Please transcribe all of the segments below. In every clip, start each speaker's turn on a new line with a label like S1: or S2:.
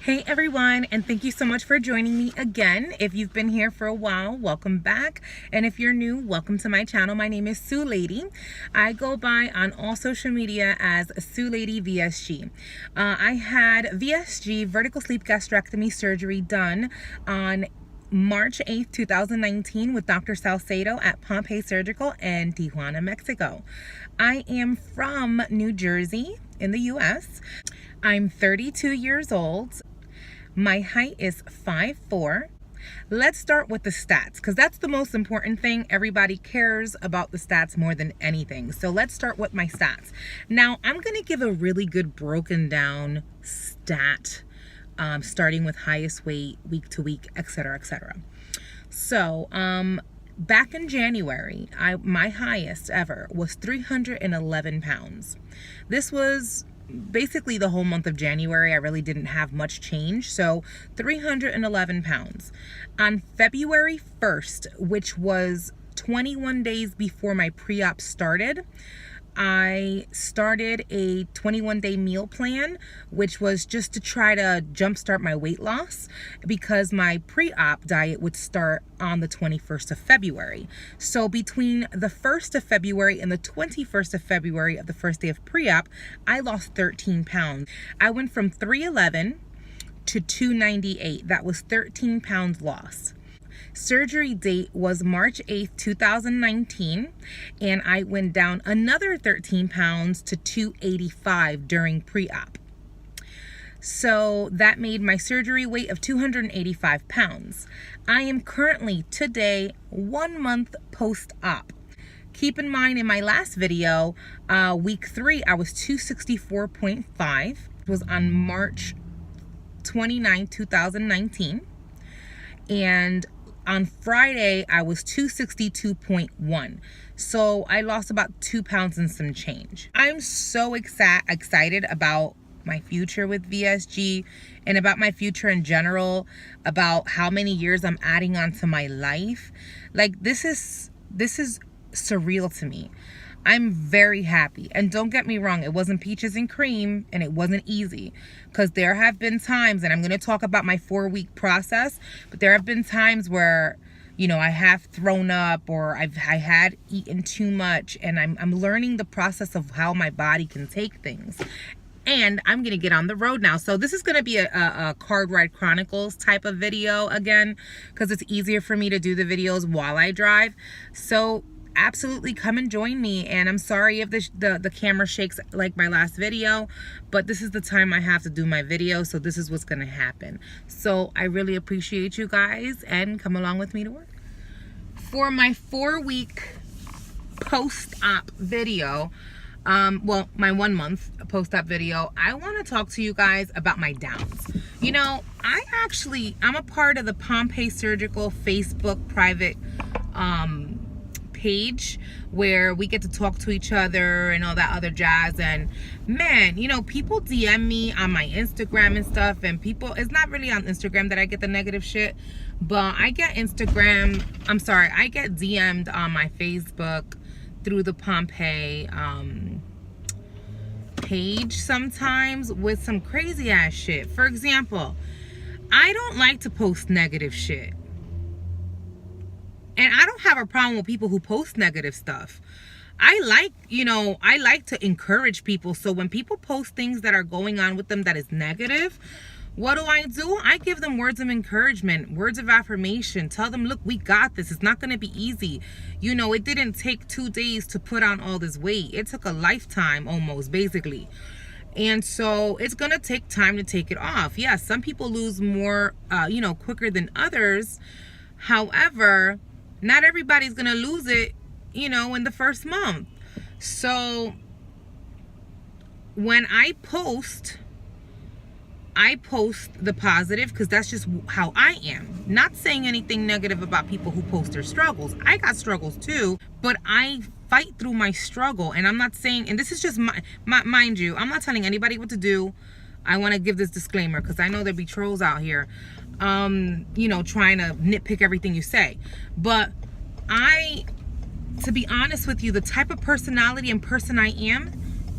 S1: Hey everyone, and thank you so much for joining me again. If you've been here for a while, welcome back. And if you're new, welcome to my channel. My name is Sue Lady. I go by on all social media as Sue Lady VSG. I had VSG, vertical sleeve gastrectomy surgery, done on March 8th, 2019 with Dr. Salcedo at Pompeii Surgical in Tijuana, Mexico. I am from New Jersey in the US. I'm 32 years old. My height is 5'4". Let's start with the stats, because that's the most important thing. Everybody cares about the stats more than anything. So let's start with my stats. Now, I'm going to give a really good broken down stat, starting with highest weight, week to week, etc., etc. So, back in January, my highest ever was 311 pounds. This was basically the whole month of January. I really didn't have much change. So 311 pounds. On February 1st, which was 21 days before my pre-op started, I started a 21-day meal plan, which was just to try to jumpstart my weight loss, because my pre-op diet would start on the 21st of February. So between the 1st of February and the 21st of February, of the first day of pre-op, I lost 13 pounds. I went from 311 to 298. That was 13 pounds loss. Surgery date was March 8th, 2019, and I went down another 13 pounds to 285 during pre-op. So that made my surgery weight of 285 pounds. I am currently today 1 month post-op. Keep in mind, in my last video, week 3, I was 264.5. It was on March 29, 2019. And on Friday, I was 262.1. So I lost about 2 pounds and some change. I'm so excited about my future with VSG and about my future in general, about how many years I'm adding onto my life. Like, this is surreal to me. I'm very happy. And don't get me wrong, it wasn't peaches and cream, and it wasn't easy, because there have been times, and I'm going to talk about my 4-week process, but there have been times where, you know, I have thrown up, or I had eaten too much, and I'm learning the process of how my body can take things. And I'm going to get on the road now. So this is going to be a Card Ride Chronicles type of video again, because it's easier for me to do the videos while I drive. So absolutely come and join me. And I'm sorry if the camera shakes like my last video, but this is the time I have to do my video, so this is what's going to happen. So I really appreciate you guys, and come along with me to work. For my 4-week post-op video, well, my 1 month post-op video, I want to talk to you guys about my downs. You know, I'm a part of the Pompeii Surgical Facebook private page, where we get to talk to each other and all that other jazz. And man, you know, people DM me on my Instagram and stuff, and it's not really on Instagram that I get the negative shit, but I get I get DM'd on my Facebook through the Pompeii page sometimes with some crazy ass shit. For example, I don't like to post negative shit. And I don't have a problem with people who post negative stuff. I like to encourage people. So when people post things that are going on with them that is negative, what do? I give them words of encouragement, words of affirmation. Tell them, look, we got this. It's not going to be easy. You know, it didn't take 2 days to put on all this weight. It took a lifetime almost, basically. And so it's going to take time to take it off. Yeah, some people lose more, quicker than others. However, not everybody's going to lose it, in the first month. So when I post the positive, because that's just how I am. Not saying anything negative about people who post their struggles. I got struggles too, but I fight through my struggle. And I'm not saying, and this is just mind you, I'm not telling anybody what to do. I want to give this disclaimer, because I know there be trolls out here, trying to nitpick everything you say. But to be honest with you, the type of personality and person I am,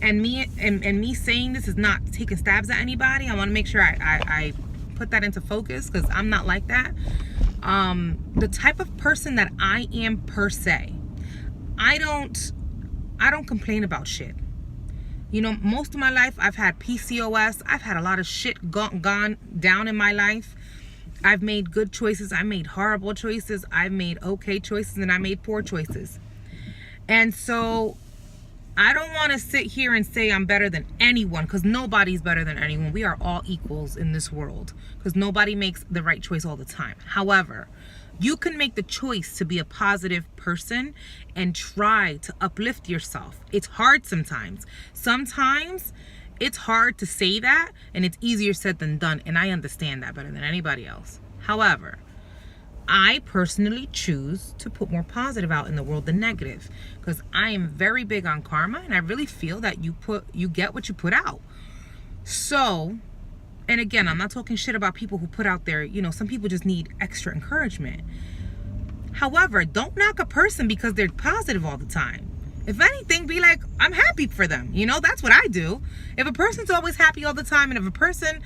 S1: and me saying this is not taking stabs at anybody. I want to make sure I put that into focus because I'm not like that. The type of person that I am per se, I don't complain about shit. You know, most of my life I've had PCOS. I've had a lot of shit gone down in my life. I've made good choices. I made horrible choices. I've made okay choices, and I made poor choices. And so I don't want to sit here and say I'm better than anyone, because nobody's better than anyone. We are all equals in this world, because nobody makes the right choice all the time. However, you can make the choice to be a positive person and try to uplift yourself. It's hard sometimes. Sometimes it's hard to say that, and it's easier said than done, and I understand that better than anybody else. However, I personally choose to put more positive out in the world than negative, because I am very big on karma, and I really feel that you get what you put out. So, and again, I'm not talking shit about people who put out there, you know, some people just need extra encouragement. However, don't knock a person because they're positive all the time. If anything, be like, I'm happy for them. You know, that's what I do. If a person's always happy all the time, and if a person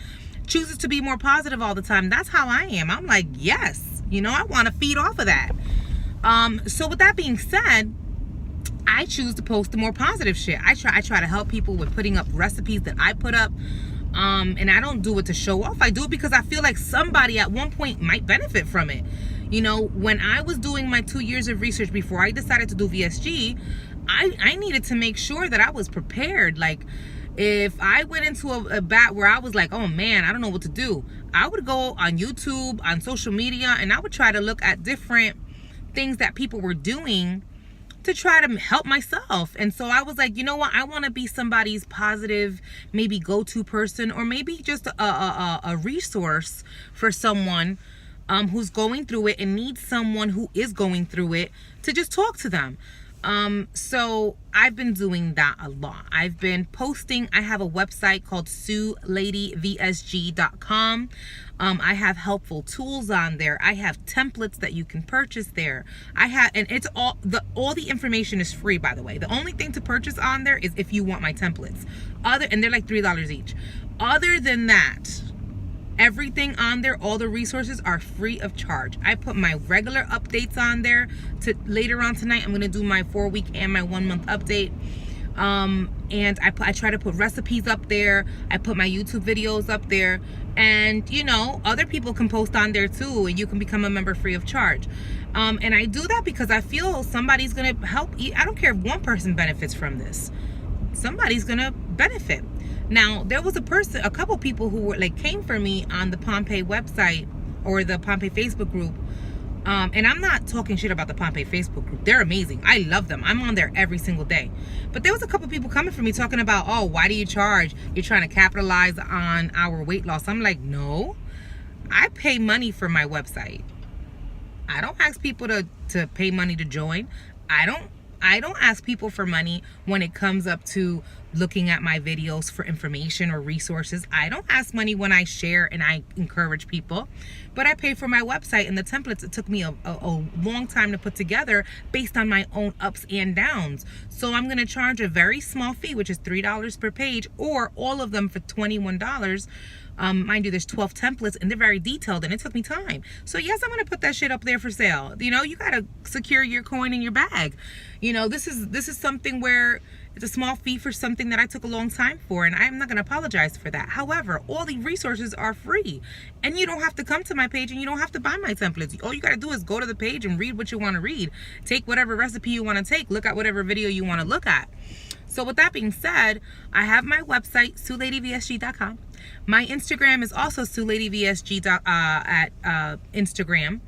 S1: chooses to be more positive all the time, that's how I am. I'm like, yes, you know, I want to feed off of that. So with that being said, I choose to post the more positive shit. I try to help people with putting up recipes that I put up. And I don't do it to show off. I do it because I feel like somebody at one point might benefit from it. You know, when I was doing my 2 years of research before I decided to do VSG, I needed to make sure that I was prepared. Like, if I went into a bat where I was like, oh man, I don't know what to do, I would go on YouTube, on social media, and I would try to look at different things that people were doing to try to help myself. And so I was like, you know what, I want to be somebody's positive, maybe go-to person, or maybe just a resource for someone who's going through it and needs someone who is going through it to just talk to them. So I've been doing that a lot. I've been posting. I have a website called XoxoxVSG.com. I have helpful tools on there. I have templates that you can purchase there. And it's all the information is free, by the way. The only thing to purchase on there is if you want my templates. And they're like $3 each. Other than that, everything on there, all the resources are free of charge. I put my regular updates on there. Later on tonight, I'm going to do my 4-week and my 1-month update. And I try to put recipes up there. I put my YouTube videos up there. And, you know, other people can post on there too, and you can become a member free of charge. And I do that because I feel somebody's going to help. I don't care if one person benefits from this. Somebody's going to benefit. Now, there was a couple people who were like came for me on the Pompeii website or the Pompeii Facebook group. And I'm not talking shit about the Pompeii Facebook group. They're amazing. I love them. I'm on there every single day. But there was a couple people coming for me talking about, oh, why do you charge? You're trying to capitalize on our weight loss. I'm like, no, I pay money for my website. I don't ask people to pay money to join. I don't ask people for money when it comes up to looking at my videos for information or resources. I don't ask money when I share and I encourage people, but I pay for my website and the templates. It took me a long time to put together based on my own ups and downs. So I'm going to charge a very small fee, which is $3 per page, or all of them for $21. Mind you, there's 12 templates and they're very detailed, and it took me time. So yes, I'm going to put that shit up there for sale. You know, you got to secure your coin in your bag. You know, this is something where it's a small fee for something that I took a long time for, and I'm not going to apologize for that. However, all the resources are free, and you don't have to come to my page and you don't have to buy my templates. All you got to do is go to the page and read what you want to read. Take whatever recipe you want to take. Look at whatever video you want to look at. So with that being said, I have my website, XoxoxVSG.com. My Instagram is also XoxoxVSG at Instagram.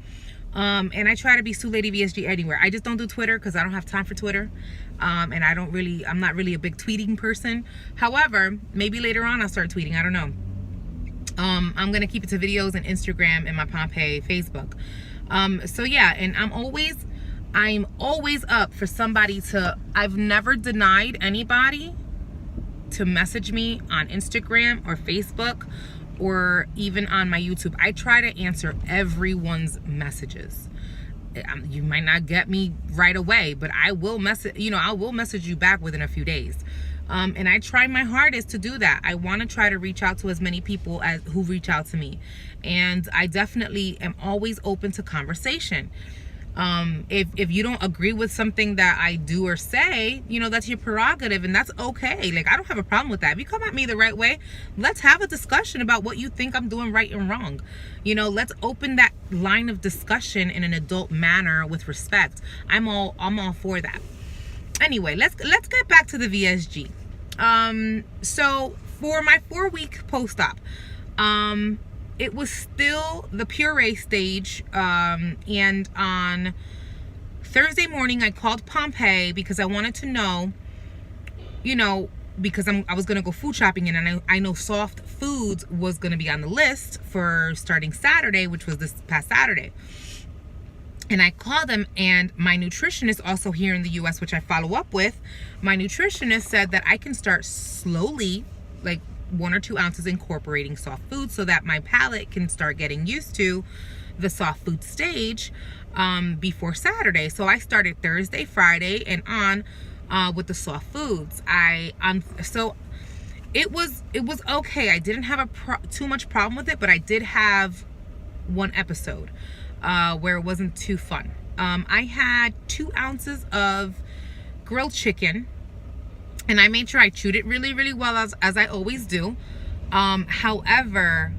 S1: And I try to be XoxoxVSG anywhere. I just don't do Twitter because I don't have time for Twitter. And I'm not really a big tweeting person. However, maybe later on I'll start tweeting. I don't know. I'm going to keep it to videos and Instagram and my Pompeii Facebook. So yeah, and I'm always up for somebody I've never denied anybody to message me on Instagram or Facebook or even on my YouTube. I try to answer everyone's messages. You might not get me right away, but I will message you back within a few days. And I try my hardest to do that. I want to try to reach out to as many people as who reach out to me. And I definitely am always open to conversation. If you don't agree with something that I do or say, you know, that's your prerogative, and that's okay. Like, I don't have a problem with that. If you come at me the right way, let's have a discussion about what you think I'm doing right and wrong. You know, let's open that line of discussion in an adult manner with respect. I'm all for that. Anyway, let's get back to the VSG. So for my 4-week post-op, it was still the puree stage, and on Thursday morning I called Pompeii because I wanted to know, you know, because I was gonna go food shopping, and I know soft foods was gonna be on the list for starting Saturday, which was this past Saturday. And I called them, and my nutritionist, also here in the US, which I follow up with, my nutritionist said that I can start slowly, like 1 or 2 ounces, incorporating soft food so that my palate can start getting used to the soft food stage before Saturday. So I started Thursday, Friday, and on with the soft foods. So it was okay. I didn't have too much problem with it, but I did have one episode where it wasn't too fun. I had 2 ounces of grilled chicken, and I made sure I chewed it really, really well, as I always do. However,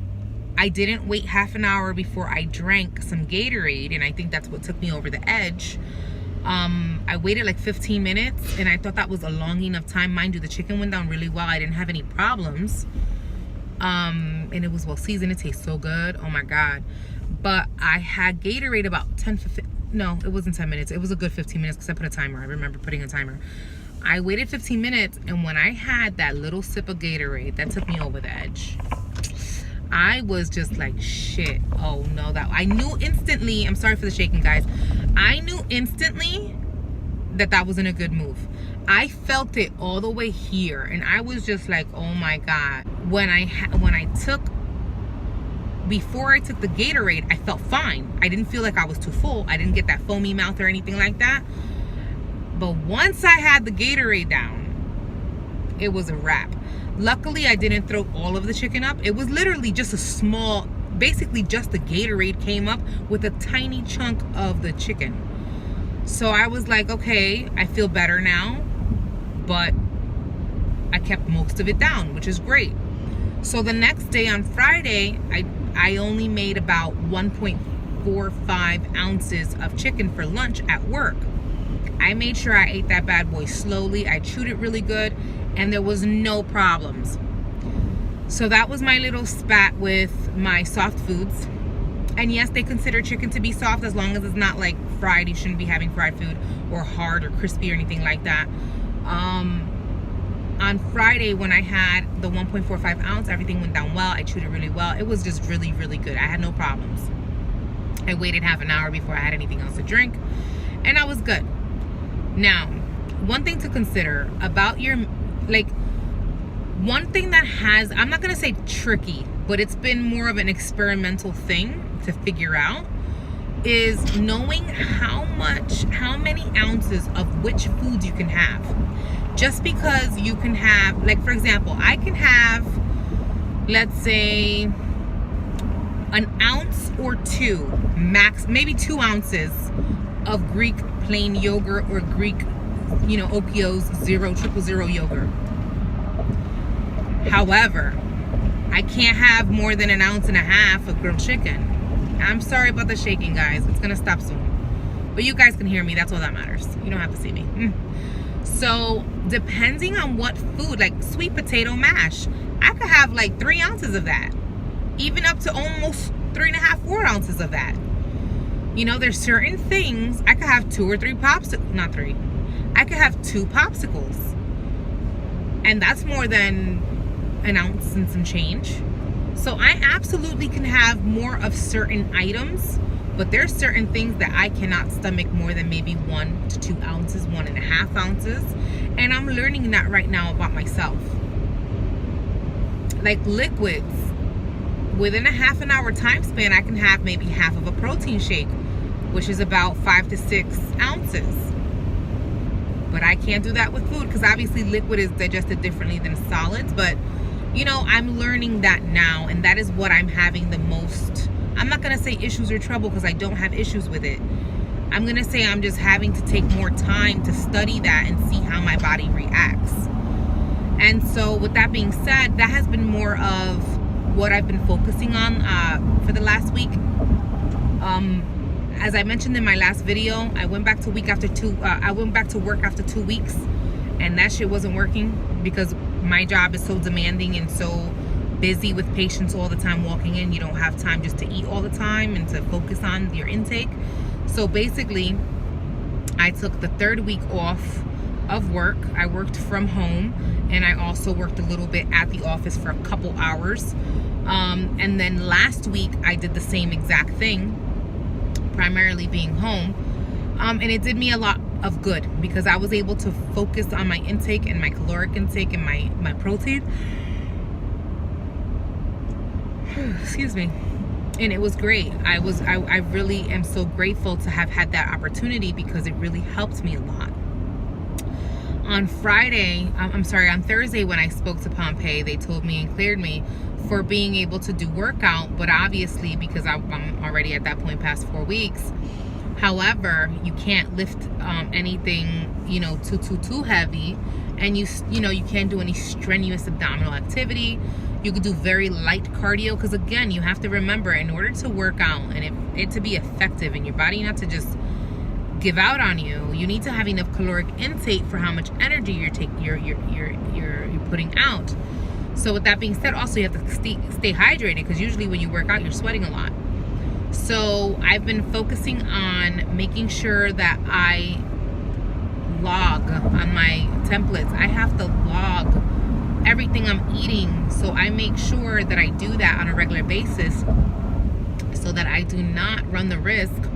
S1: I didn't wait half an hour before I drank some Gatorade, and I think that's what took me over the edge. I waited like 15 minutes, and I thought that was a long enough time. Mind you, the chicken went down really well. I didn't have any problems. And it was well seasoned. It tastes so good. Oh my God. But I had Gatorade about 15, no, it wasn't 10 minutes. It was a good 15 minutes because I put a timer. I remember putting a timer. I waited 15 minutes, and when I had that little sip of Gatorade, that took me over the edge. I was just like, shit. Oh no, I knew instantly. I'm sorry for the shaking, guys. I knew instantly that wasn't a good move. I felt it all the way here, and I was just like, oh my God. Before I took the Gatorade, I felt fine. I didn't feel like I was too full. I didn't get that foamy mouth or anything like that. But once I had the Gatorade down, it was a wrap. Luckily, I didn't throw all of the chicken up. It was literally just a small, basically just the Gatorade came up with a tiny chunk of the chicken. So I was like, okay, I feel better now, but I kept most of it down, which is great. So the next day on Friday, I only made about 1.45 ounces of chicken for lunch at work. I made sure I ate that bad boy slowly. I chewed it really good, and there was no problems. So that was my little spat with my soft foods. And yes, they consider chicken to be soft as long as it's not like fried. You shouldn't be having fried food, or hard or crispy or anything like that. On Friday, when I had the 1.45 ounce, everything went down well. I chewed it really well. It was just really, really good. I had no problems. I waited half an hour before I had anything else to drink, and I was good. Now, one thing to consider about one thing that I'm not going to say tricky, but it's been more of an experimental thing to figure out, is knowing how many ounces of which foods you can have. Just because you can have, like, for example, I can have, let's say, an ounce or 2, max, maybe 2 ounces of Greek plain yogurt, or Greek, Oikos 000 yogurt. However, I can't have more than 1.5 ounces of grilled chicken. I'm sorry about the shaking, guys. It's gonna stop soon. But you guys can hear me. That's all that matters. You don't have to see me. So, depending on what food, like sweet potato mash, I could have like 3 ounces of that. Even up to almost 3.5, 4 ounces of that. There's certain things, I could have 2 or 3 popsicles, not 3. I could have 2 popsicles. And that's more than 1 ounce and some change. So I absolutely can have more of certain items, but there's certain things that I cannot stomach more than maybe 1 to 2 ounces, 1.5 ounces. And I'm learning that right now about myself. Like liquids, within a half an hour time span, I can have maybe half of a protein shake, which is about 5 to 6 ounces. but I can't do that with food because obviously liquid is digested differently than solids. But you know, I'm learning that now, and that is what I'm having the most, I'm not gonna say issues or trouble because I don't have issues with it. I'm gonna say I'm just having to take more time to study that and see how my body reacts. And so with that being said, that has been more of what I've been focusing on for the last week. As I mentioned in my last video, I went back to work after 2 weeks, and that shit wasn't working because my job is so demanding and so busy with patients all the time walking in. You don't have time just to eat all the time and to focus on your intake. So basically, I took the 3rd week off of work. I worked from home, and I also worked a little bit at the office for a couple hours. And then last week, I did the same exact thing, primarily being home. And it did me a lot of good because I was able to focus on my intake and my caloric intake and my protein. Excuse me. And it was great. I really am so grateful to have had that opportunity because it really helped me a lot. On Thursday when I spoke to Pompeii, they told me and cleared me for being able to do workout, but obviously because I'm already at that point past 4 weeks. However, you can't lift anything, you know, too heavy, and you can't do any strenuous abdominal activity. You could do very light cardio because again, you have to remember, in order to work out and it to be effective and your body not to just give out on you, you need to have enough caloric intake for how much energy you're putting out. So with that being said, also you have to stay hydrated because usually when you work out, you're sweating a lot. So I've been focusing on making sure that I log on my templates. I have to log everything I'm eating, so I make sure that I do that on a regular basis so that I do not run the risk,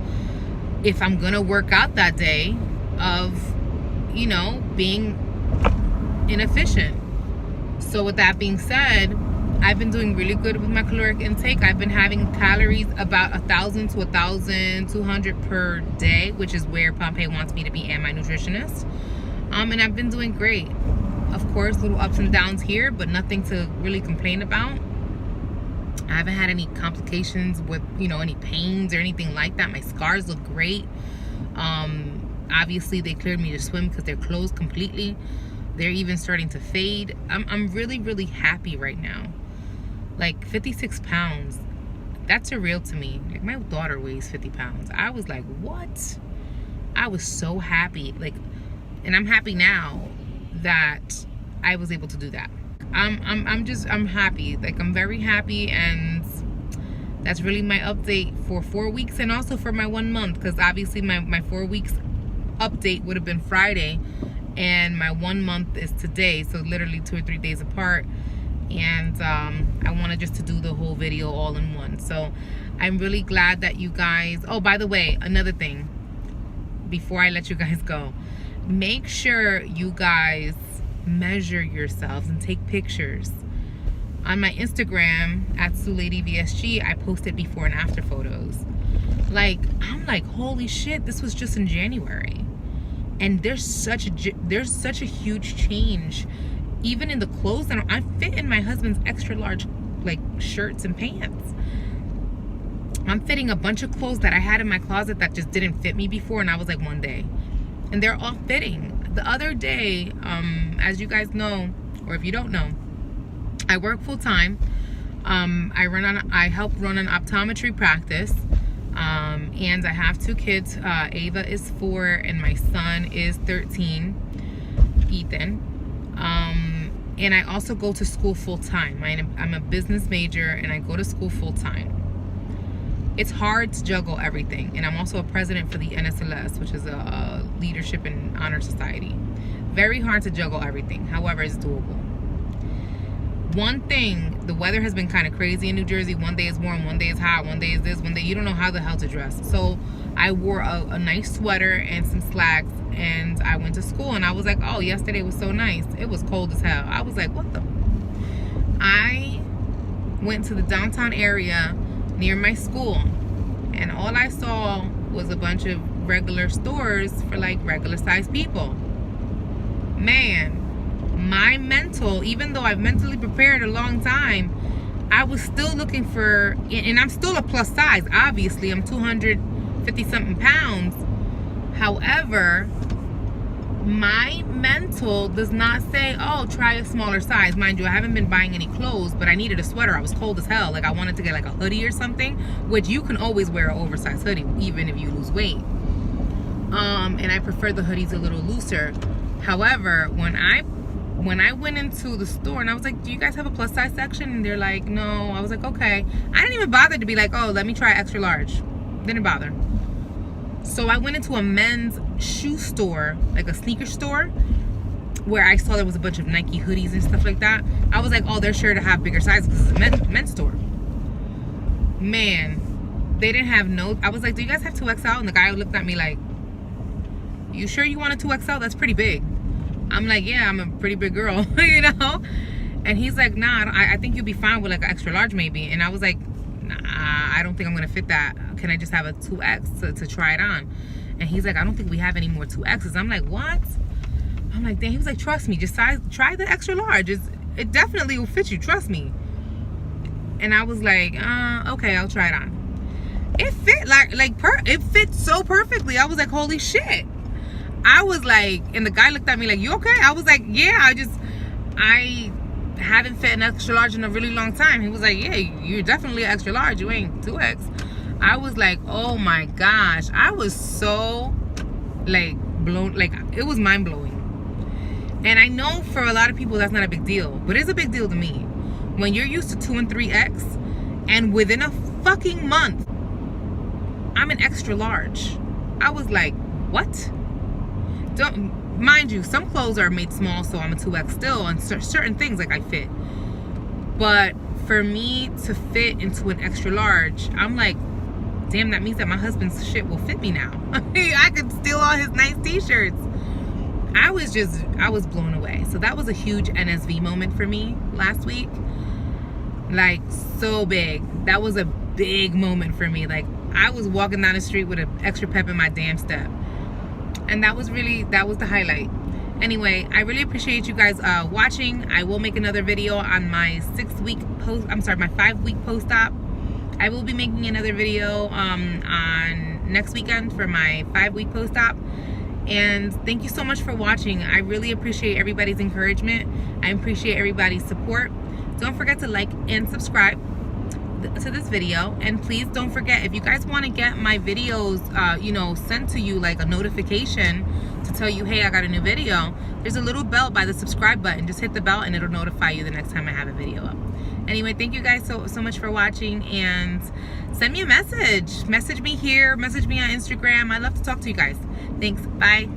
S1: if I'm gonna work out that day, of, you know, being inefficient. So with that being said, I've been doing really good with my caloric intake. I've been having calories about 1,000 to 1,200 per day, which is where Pompeii wants me to be and my nutritionist. And I've been doing great. Of course, little ups and downs here, but nothing to really complain about. I haven't had any complications with, you know, any pains or anything like that. My scars look great. Obviously, they cleared me to swim because they're closed completely. They're even starting to fade. I'm really, really happy right now. Like 56 pounds, that's surreal to me. Like my daughter weighs 50 pounds. I was like, what? I was so happy. Like, and I'm happy now that I was able to do that. I'm happy. Like, I'm very happy, and that's really my update for 4 weeks and also for my 1 month, because obviously my 4 weeks update would have been Friday and my 1 month is today, so literally 2 or 3 days apart. And I wanted just to do the whole video all in one. So I'm really glad that you guys, oh, by the way, another thing before I let you guys go, make sure you guys measure yourselves and take pictures. On my Instagram at XoxoxVSG, I posted before and after photos. Like, I'm like, holy shit, this was just in January, and there's such a huge change, even in the clothes that I fit in my husband's extra large like shirts and pants. I'm fitting a bunch of clothes that I had in my closet that just didn't fit me before, and I was like, one day, and they're all fitting. The other day, as you guys know, or if you don't know, I work full time. I help run an optometry practice, and I have 2 kids. Ava is 4 and my son is 13, Ethan. And I also go to school full time. I'm a business major and I go to school full time. It's hard to juggle everything, and I'm also a president for the NSLS, which is a leadership and honor society. Very hard to juggle everything. However, it's doable. One thing, the weather has been kind of crazy in New Jersey. One day is warm, one day is hot, one day is this, one day you don't know how the hell to dress. So I wore a nice sweater and some slacks, and I went to school, and I was like, oh, yesterday was so nice. It was cold as hell. I was like, what the? I went to the downtown area near my school, and all I saw was a bunch of regular stores for like regular sized people. man, my mental, even though I've mentally prepared a long time, I was still looking for, and I'm still a plus size, obviously. I'm 250 something pounds. However, my mental does not say, oh, try a smaller size. Mind you, I haven't been buying any clothes, but I needed a sweater. I was cold as hell. Like, I wanted to get like a hoodie or something, which you can always wear an oversized hoodie, even if you lose weight. And I prefer the hoodies a little looser. However, when I went into the store and I was like, do you guys have a plus size section? And they're like, no. I was like, okay. I didn't even bother to be like, oh, let me try extra large. Didn't bother. So I went into a men's shoe store, like a sneaker store, where I saw there was a bunch of Nike hoodies and stuff like that. I was like, oh, they're sure to have bigger sizes because it's a men's store. Man, they didn't have no. I was like, do you guys have 2XL? And the guy looked at me like, you sure you want a 2XL? That's pretty big. I'm like, yeah, I'm a pretty big girl, you know? And he's like, nah, I think you'll be fine with like an extra large maybe. And I was like, nah, I don't think I'm gonna fit that. Can I just have a 2X to try it on? And he's like, I don't think we have any more 2Xs. I'm like, what? I'm like, damn. He was like, trust me, just try the extra large. It definitely will fit you, trust me. And I was like, okay, I'll try it on. It fit it fit so perfectly. I was like, holy shit. I was like, and the guy looked at me like, you okay? I was like, yeah, I haven't fit an extra large in a really long time. He was like, yeah, you're definitely an extra large. You ain't 2X. I was like, oh my gosh. I was so like blown, like it was mind blowing. And I know for a lot of people that's not a big deal, but it's a big deal to me. When you're used to 2 and 3X and within a fucking month, I'm an extra large. I was like, what? Mind you, some clothes are made small, so I'm a 2X still, and certain things like I fit. But for me to fit into an extra large, I'm like, damn, that means that my husband's shit will fit me now. I could steal all his nice t-shirts. I was blown away. So that was a huge NSV moment for me last week. Like, so big. That was a big moment for me. Like, I was walking down the street with an extra pep in my damn step. And that was the highlight. Anyway, I really appreciate you guys watching. I will make another video on my 5-week post-op. I will be making another video on next weekend for my 5-week post-op. And thank you so much for watching. I really appreciate everybody's encouragement. I appreciate everybody's support. Don't forget to like and subscribe to this video, and please don't forget, if you guys want to get my videos sent to you like a notification to tell you, hey, I got a new video, there's a little bell by the subscribe button. Just hit the bell and it'll notify you the next time I have a video up. Anyway, thank you guys so much for watching, and send me a message me here, message me on Instagram. I love to talk to you guys. Thanks. Bye.